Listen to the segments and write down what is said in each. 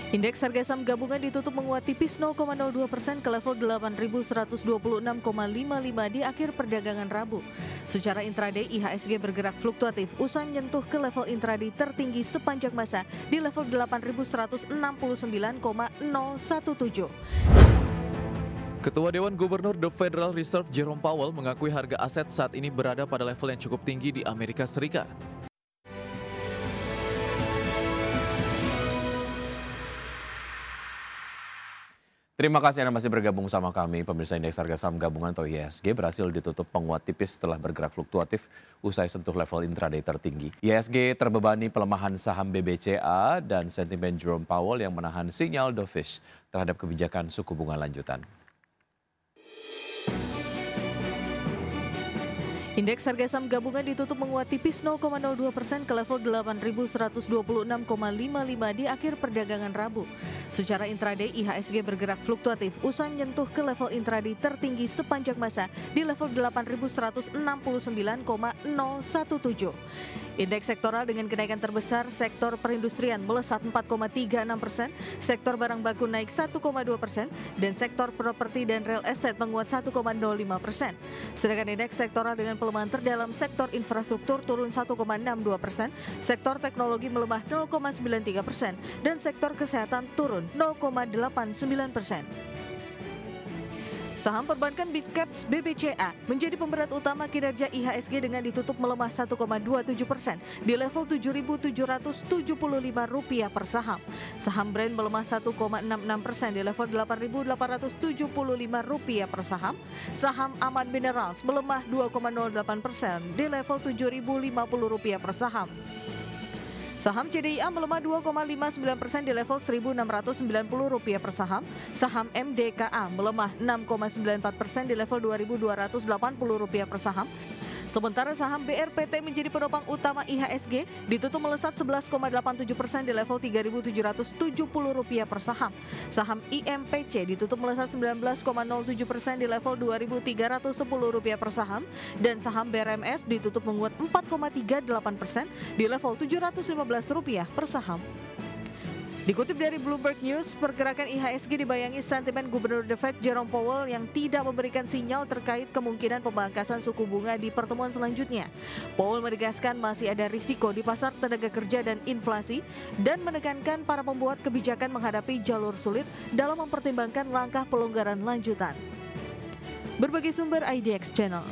Indeks harga saham gabungan ditutup menguat tipis 0,02% ke level 8.126,55 di akhir perdagangan Rabu. Secara intraday, IHSG bergerak fluktuatif usai menyentuh ke level intraday tertinggi sepanjang masa di level 8.169,017. Ketua Dewan Gubernur The Federal Reserve Jerome Powell mengakui harga aset saat ini berada pada level yang cukup tinggi di Amerika Serikat. Terima kasih Anda masih bergabung sama kami. Pemirsa, indeks harga saham gabungan atau IHSG berhasil ditutup penguat tipis setelah bergerak fluktuatif usai sentuh level intraday tertinggi. IHSG terbebani pelemahan saham BBCA dan sentimen Jerome Powell yang menahan sinyal dovish terhadap kebijakan suku bunga lanjutan. Indeks harga saham gabungan ditutup menguat tipis 0,02% ke level 8.126,55 di akhir perdagangan Rabu. Secara intraday, IHSG bergerak fluktuatif usai menyentuh ke level intraday tertinggi sepanjang masa di level 8.169,017. Indeks sektoral dengan kenaikan terbesar, sektor perindustrian melesat 4,36%, sektor barang baku naik 1,2%, dan sektor properti dan real estate menguat 1,05%. Sedangkan indeks sektoral dengan pelemahan terdalam, sektor infrastruktur turun 1,62%, sektor teknologi melemah 0,93%, dan sektor kesehatan turun 0,89%. Saham perbankan Big Caps BBCA menjadi pemberat utama kinerja IHSG dengan ditutup melemah 1,27% di level Rp7.775 per saham. Saham Brand melemah 1,66% di level Rp8.875 per saham. Saham Aman Minerals melemah 2,08% di level Rp7.050 per saham. Saham CDIA melemah 2,59% di level Rp1.690 per saham. Saham MDKA melemah 6,94% di level Rp2.280 per saham. Sementara saham BRPT menjadi penopang utama IHSG ditutup melesat 11,87% di level Rp3.770 per saham. Saham IMPC ditutup melesat 19,07% di level Rp2.310 per saham. Dan saham BRMS ditutup menguat 4,38% di level Rp715 per saham. Dikutip dari Bloomberg News, pergerakan IHSG dibayangi sentimen Gubernur The Fed Jerome Powell yang tidak memberikan sinyal terkait kemungkinan pemangkasan suku bunga di pertemuan selanjutnya. Powell menegaskan masih ada risiko di pasar tenaga kerja dan inflasi dan menekankan para pembuat kebijakan menghadapi jalur sulit dalam mempertimbangkan langkah pelonggaran lanjutan. Berbagai sumber IDX Channel.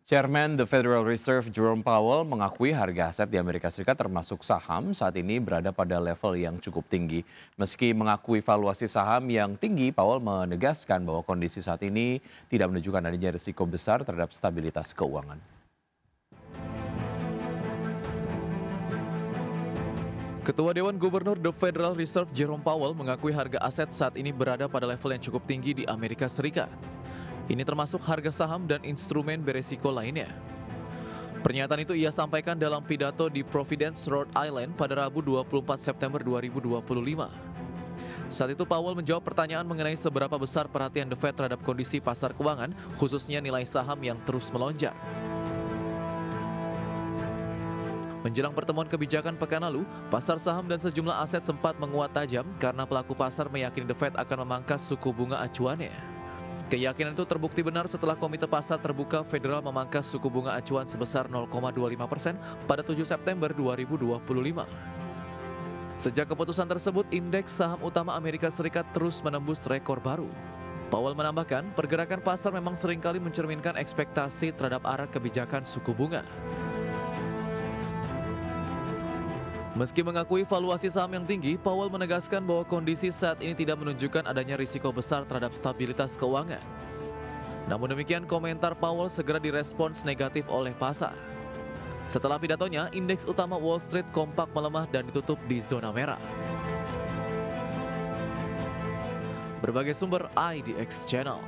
Chairman The Federal Reserve Jerome Powell mengakui harga aset di Amerika Serikat termasuk saham saat ini berada pada level yang cukup tinggi. Meski mengakui valuasi saham yang tinggi, Powell menegaskan bahwa kondisi saat ini tidak menunjukkan adanya risiko besar terhadap stabilitas keuangan. Ketua Dewan Gubernur The Federal Reserve Jerome Powell mengakui harga aset saat ini berada pada level yang cukup tinggi di Amerika Serikat. Ini termasuk harga saham dan instrumen beresiko lainnya. Pernyataan itu ia sampaikan dalam pidato di Providence, Rhode Island pada Rabu 24 September 2025. Saat itu Powell menjawab pertanyaan mengenai seberapa besar perhatian The Fed terhadap kondisi pasar keuangan, khususnya nilai saham yang terus melonjak. Menjelang pertemuan kebijakan pekan lalu, pasar saham dan sejumlah aset sempat menguat tajam karena pelaku pasar meyakini The Fed akan memangkas suku bunga acuannya. Keyakinan itu terbukti benar setelah Komite Pasar Terbuka Federal memangkas suku bunga acuan sebesar 0,25% pada 7 September 2025. Sejak keputusan tersebut, indeks saham utama Amerika Serikat terus menembus rekor baru. Powell menambahkan, pergerakan pasar memang seringkali mencerminkan ekspektasi terhadap arah kebijakan suku bunga. Meski mengakui valuasi saham yang tinggi, Powell menegaskan bahwa kondisi saat ini tidak menunjukkan adanya risiko besar terhadap stabilitas keuangan. Namun demikian, komentar Powell segera direspons negatif oleh pasar. Setelah pidatonya, indeks utama Wall Street kompak melemah dan ditutup di zona merah. Berbagai sumber IDX Channel.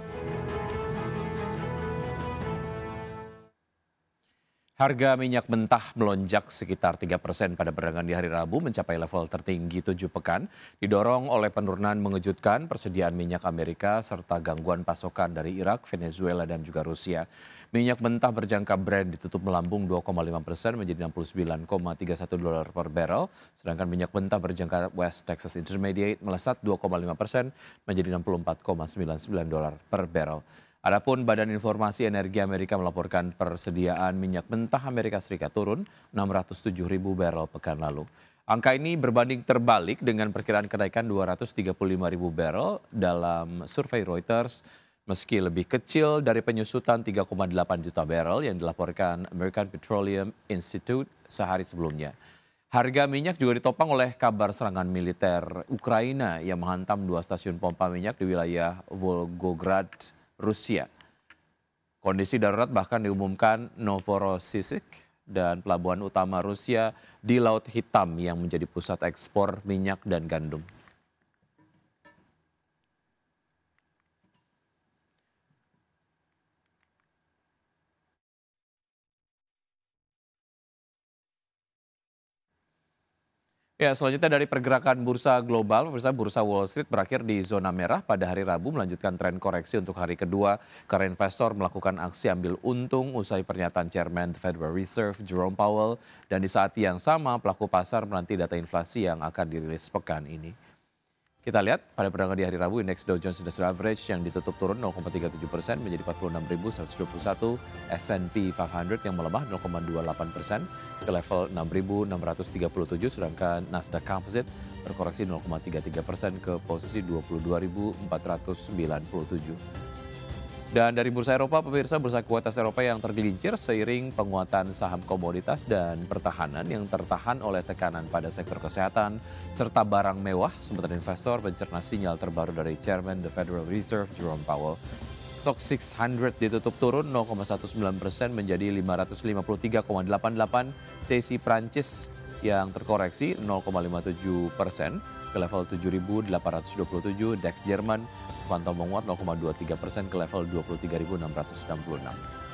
Harga minyak mentah melonjak sekitar 3% pada perdagangan di hari Rabu mencapai level tertinggi 7 pekan, didorong oleh penurunan mengejutkan persediaan minyak Amerika serta gangguan pasokan dari Irak, Venezuela, dan juga Rusia. Minyak mentah berjangka Brent ditutup melambung 2,5% menjadi $69,31 per barrel, sedangkan minyak mentah berjangka West Texas Intermediate melesat 2,5% menjadi $64,99 per barrel. Adapun Badan Informasi Energi Amerika melaporkan persediaan minyak mentah Amerika Serikat turun 607.000 barel pekan lalu. Angka ini berbanding terbalik dengan perkiraan kenaikan 235.000 barel dalam survei Reuters, meski lebih kecil dari penyusutan 3,8 juta barel yang dilaporkan American Petroleum Institute sehari sebelumnya. Harga minyak juga ditopang oleh kabar serangan militer Ukraina yang menghantam 2 stasiun pompa minyak di wilayah Volgograd, Rusia. Kondisi darurat bahkan diumumkan Novorossiysk dan pelabuhan utama Rusia di Laut Hitam yang menjadi pusat ekspor minyak dan gandum. Ya, selanjutnya dari pergerakan bursa global, pemirsa, bursa Wall Street berakhir di zona merah pada hari Rabu melanjutkan tren koreksi untuk hari kedua karena investor melakukan aksi ambil untung usai pernyataan Chairman The Federal Reserve Jerome Powell, dan di saat yang sama pelaku pasar menanti data inflasi yang akan dirilis pekan ini. Kita lihat pada perdagangan di hari Rabu, indeks Dow Jones Industrial Average yang ditutup turun 0,37% menjadi 46.121, S&P 500 yang melemah 0,28% ke level 6.637, sedangkan Nasdaq Composite berkoreksi 0,33% ke posisi 22.497. Dan dari bursa Eropa, pemirsa, bursa kualitas Eropa yang tergelincir seiring penguatan saham komoditas dan pertahanan yang tertahan oleh tekanan pada sektor kesehatan serta barang mewah, sementara investor mencerna sinyal terbaru dari Chairman The Federal Reserve Jerome Powell. Stock 600 ditutup turun 0,19% menjadi 553,88, CAC Prancis yang terkoreksi 0,57% ke level 7.827, DAX Jerman pantau menguat 0,23% ke level 23.666.